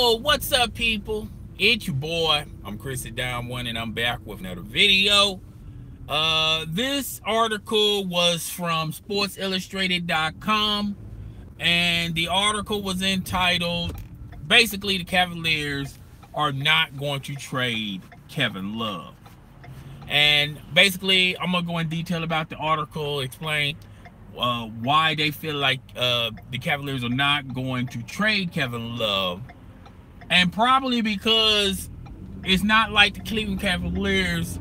Yo, what's up, people? It's your boy. I'm Chris the Down One, and I'm back with another video. This article was from SportsIllustrated.com, and the article was entitled, basically, the Cavaliers are not going to trade Kevin Love. And basically, I'm going to go in detail about the article, explain why they feel like the Cavaliers are not going to trade Kevin Love. And probably because it's not like the Cleveland Cavaliers,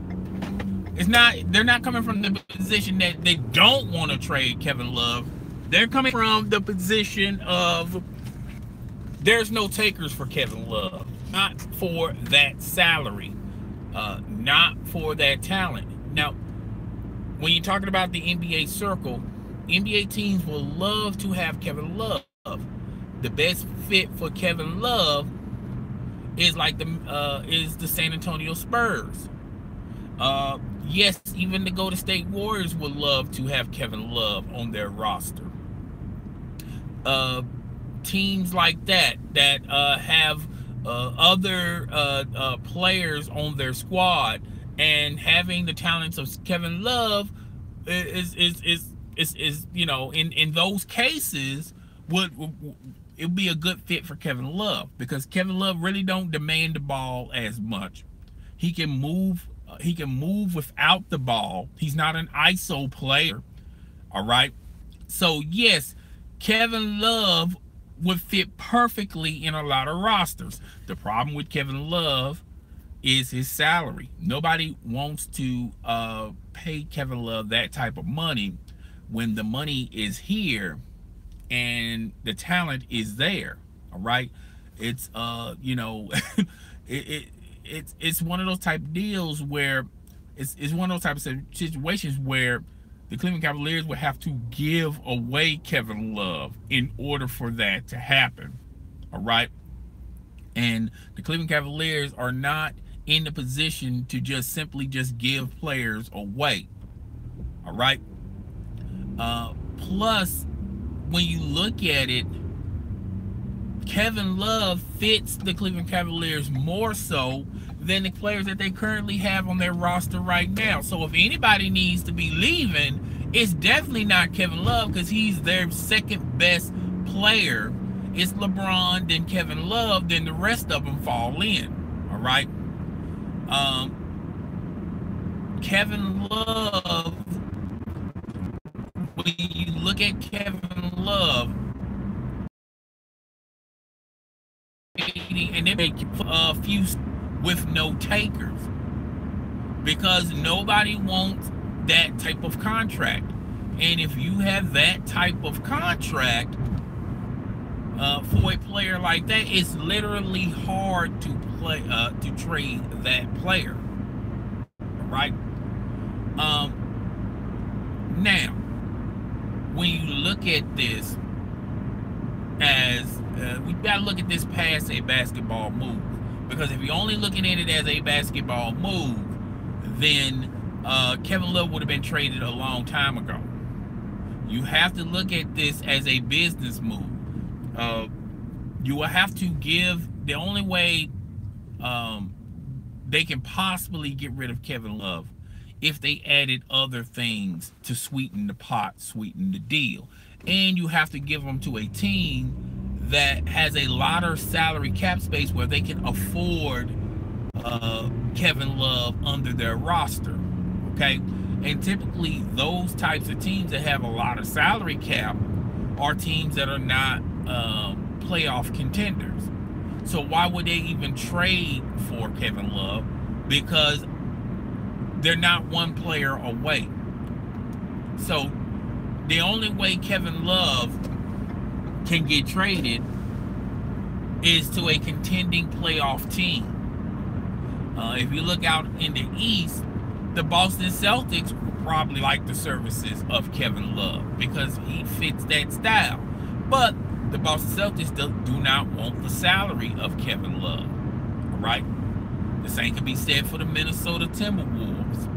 they're not coming from the position that they don't want to trade Kevin Love. They're coming from the position of there's no takers for Kevin Love. Not for that salary. Not for that talent. Now, when you're talking about the NBA circle, NBA teams will love to have Kevin Love. The best fit for Kevin Love is like the San Antonio Spurs. Yes, even the Golden State Warriors would love to have Kevin Love on their roster. Teams like that have other players on their squad, and having the talents of Kevin Love is you know, in those cases it would be a good fit for Kevin Love, because Kevin Love really don't demand the ball as much. He can move without the ball. He's not an ISO player. All right. So yes, Kevin Love would fit perfectly in a lot of rosters. The problem with Kevin Love is his salary. Nobody wants to pay Kevin Love that type of money when the money is here and the talent is there. All right. It's you know, it's one of those type of deals where it's one of those type of situations where the Cleveland Cavaliers would have to give away Kevin Love in order for that to happen. All right. And the Cleveland Cavaliers are not in the position to just simply give players away. All right. Plus, when you look at it, Kevin Love fits the Cleveland Cavaliers more so than the players that they currently have on their roster right now. So if anybody needs to be leaving, it's definitely not Kevin Love, because he's their second best player. It's LeBron, then Kevin Love, then the rest of them fall in. All right. Kevin Love, when you look at Kevin Love, and they make a few with no takers, because nobody wants that type of contract. And if you have that type of contract for a player like that, it's literally hard to trade that player. Right? Now, when you look at this as we gotta look at this past a basketball move, because if you're only looking at it as a basketball move, then Kevin Love would have been traded a long time ago. You have to look at this as a business move. You will have to give, the only way they can possibly get rid of Kevin Love, if they added other things to sweeten the pot, sweeten the deal. And you have to give them to a team that has a lot of salary cap space where they can afford Kevin Love under their roster. Okay? And typically those types of teams that have a lot of salary cap are teams that are not playoff contenders. So why would they even trade for Kevin Love? Because they're not one player away. So the only way Kevin Love can get traded is to a contending playoff team. If you look out in the East, the Boston Celtics probably like the services of Kevin Love because he fits that style. But the Boston Celtics do not want the salary of Kevin Love. All right? The same can be said for the Minnesota Timberwolves.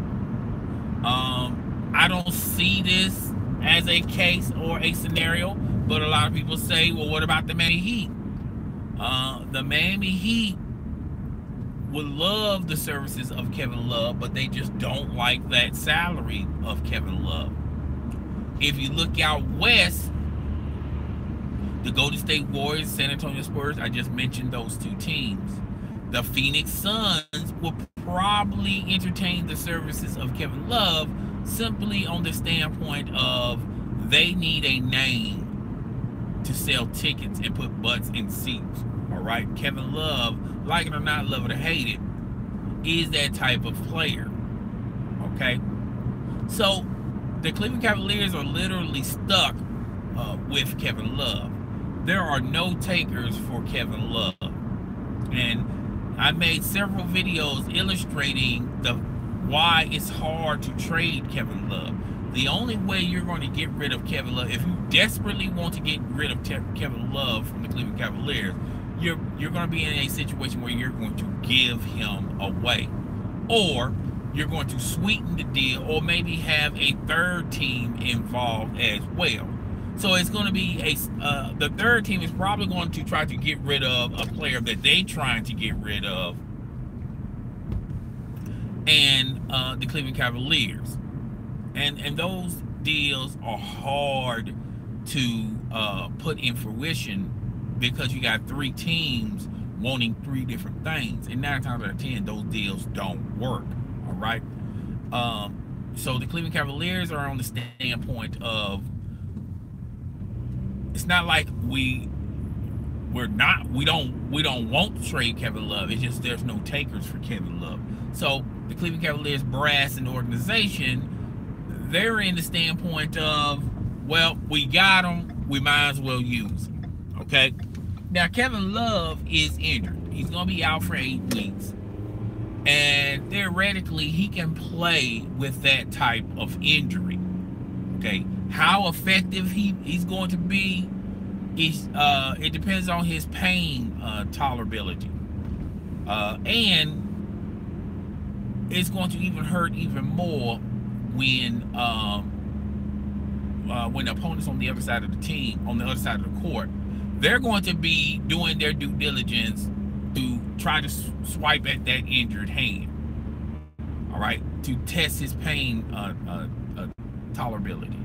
I don't see this as a case or a scenario, but a lot of people say, well, what about the Miami Heat? The Miami Heat would love the services of Kevin Love, but they just don't like that salary of Kevin Love. If you look out west, the Golden State Warriors, San Antonio Spurs, I just mentioned those two teams. The Phoenix Suns will probably entertain the services of Kevin Love simply on the standpoint of they need a name to sell tickets and put butts in seats. All right, Kevin Love, like it or not, love it or hate it, is that type of player. Okay, so the Cleveland Cavaliers are literally stuck with Kevin Love. There are no takers for Kevin Love, and I made several videos illustrating why it's hard to trade Kevin Love. The only way you're going to get rid of Kevin Love, if you desperately want to get rid of Kevin Love from the Cleveland Cavaliers, you're going to be in a situation where you're going to give him away, or you're going to sweeten the deal, or maybe have a third team involved as well. So it's going to be the third team is probably going to try to get rid of a player that they're trying to get rid of, and the Cleveland Cavaliers, and those deals are hard to put in fruition because you got three teams wanting three different things, and 9 times out of 10 those deals don't work. All right, so the Cleveland Cavaliers are on the standpoint of, it's not like we don't want to trade Kevin Love. It's just there's no takers for Kevin Love. So the Cleveland Cavaliers brass and organization, they're in the standpoint of, well, we got him, we might as well use him. Okay. Now Kevin Love is injured. He's gonna be out for 8 weeks, and theoretically he can play with that type of injury. Okay. How effective he's going to be is it depends on his pain tolerability, and it's going to even hurt even more when the opponents on the other side of the team, on the other side of the court, they're going to be doing their due diligence to try to swipe at that injured hand. All right, to test his pain tolerability.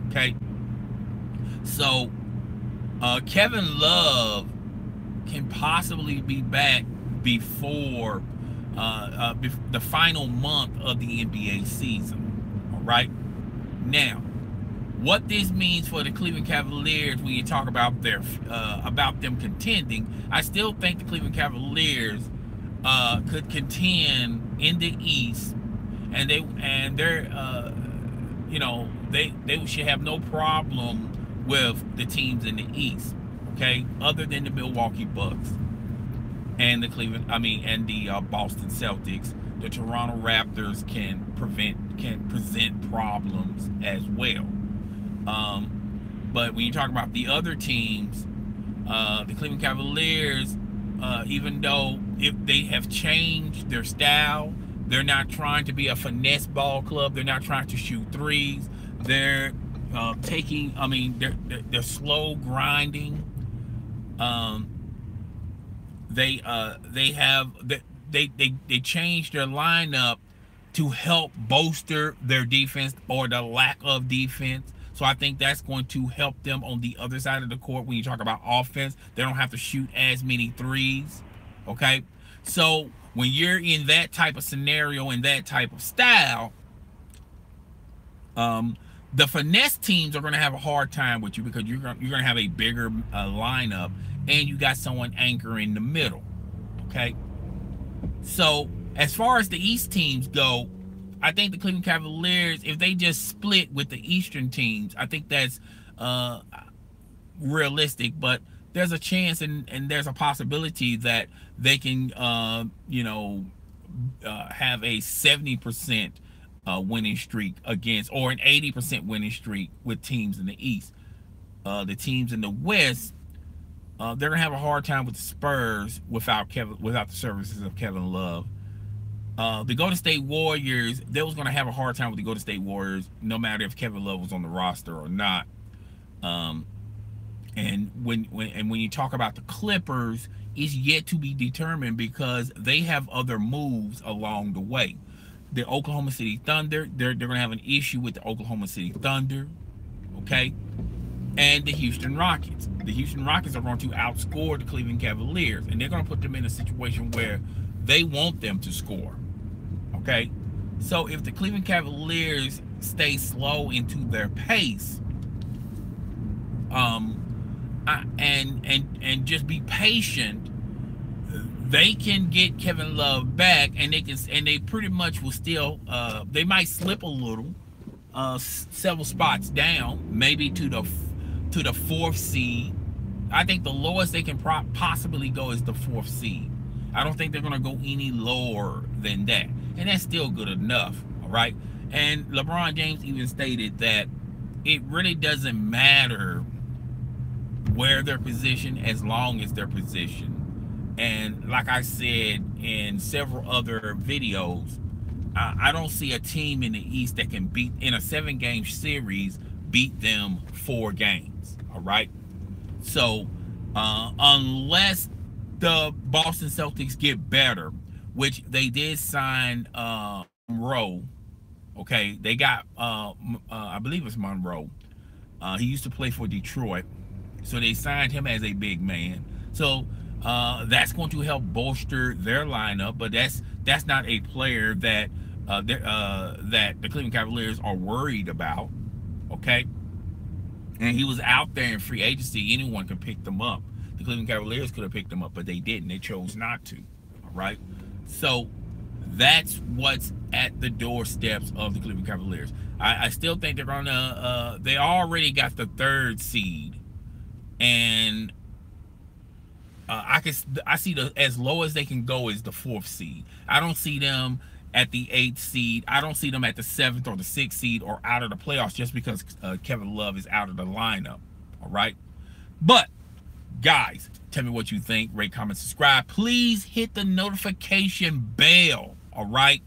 Okay, so Kevin Love can possibly be back before the final month of the NBA season. All right, now what this means for the Cleveland Cavaliers when you talk about them contending, I still think the Cleveland Cavaliers could contend in the East, and they're they should have no problem with the teams in the East, okay, other than the Milwaukee Bucks and the Boston Celtics. The Toronto Raptors can present problems as well. But when you talk about the other teams, the Cleveland Cavaliers, even though if they have changed their style, they're not trying to be a finesse ball club. They're not trying to shoot threes. They're they're slow grinding. They changed their lineup to help bolster their defense, or the lack of defense. So I think that's going to help them on the other side of the court when you talk about offense. They don't have to shoot as many threes. Okay, so when you're in that type of scenario and that type of style, the finesse teams are going to have a hard time with you, because you're going to have a bigger lineup, and you got someone anchoring the middle. Okay, so as far as the East teams go, I think the Cleveland Cavaliers, if they just split with the Eastern teams, I think that's realistic. But there's a chance and there's a possibility that they can, have a 70% winning streak against, or an 80% winning streak with teams in the East. The teams in the West, they're gonna have a hard time with the Spurs without the services of Kevin Love. The Golden State Warriors, they was gonna have a hard time with the Golden State Warriors, no matter if Kevin Love was on the roster or not. And when you talk about the Clippers, it's yet to be determined because they have other moves along the way. The Oklahoma City Thunder, they're going to have an issue with the Oklahoma City Thunder, okay? And the Houston Rockets. The Houston Rockets are going to outscore the Cleveland Cavaliers, and they're going to put them in a situation where they want them to score, okay? So if the Cleveland Cavaliers stay slow into their pace, and just be patient, they can get Kevin Love back, and they pretty much will still they might slip a little, several spots down, maybe to the fourth seed. I think the lowest they can possibly go is the fourth seed. I don't think they're going to go any lower than that, and that's still good enough. All right. And LeBron James even stated that it really doesn't matter where they're positioned as long as they're positioned. And like I said in several other videos, I don't see a team in the East that can beat, in a 7-game series, beat them 4 games. All right. So unless the Boston Celtics get better, which they did sign Monroe. Okay, they got I believe it's Monroe. He used to play for Detroit, so they signed him as a big man. So that's going to help bolster their lineup, but that's not a player that that the Cleveland Cavaliers are worried about. Okay, and he was out there in free agency. Anyone could pick them up. The Cleveland Cavaliers could have picked them up, but they didn't. They chose not to. All right, so that's what's at the doorsteps of the Cleveland Cavaliers. I still think they're gonna. They already got the 3rd seed, and I see the as low as they can go is the 4th seed. I don't see them at the 8th seed. I don't see them at the 7th or the 6th seed or out of the playoffs just because Kevin Love is out of the lineup. All right, but guys, tell me what you think. Rate, comment, subscribe. Please hit the notification bell. All right,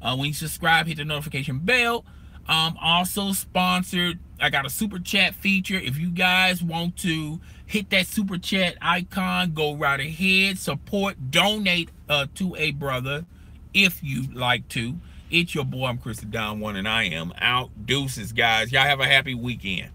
when you subscribe, hit the notification bell. Also sponsored, I got a super chat feature. If you guys want to hit that super chat icon, go right ahead, support, donate to a brother if you like to. It's your boy, I'm Chris the Don One, and I am out. Deuces, guys. Y'all have a happy weekend.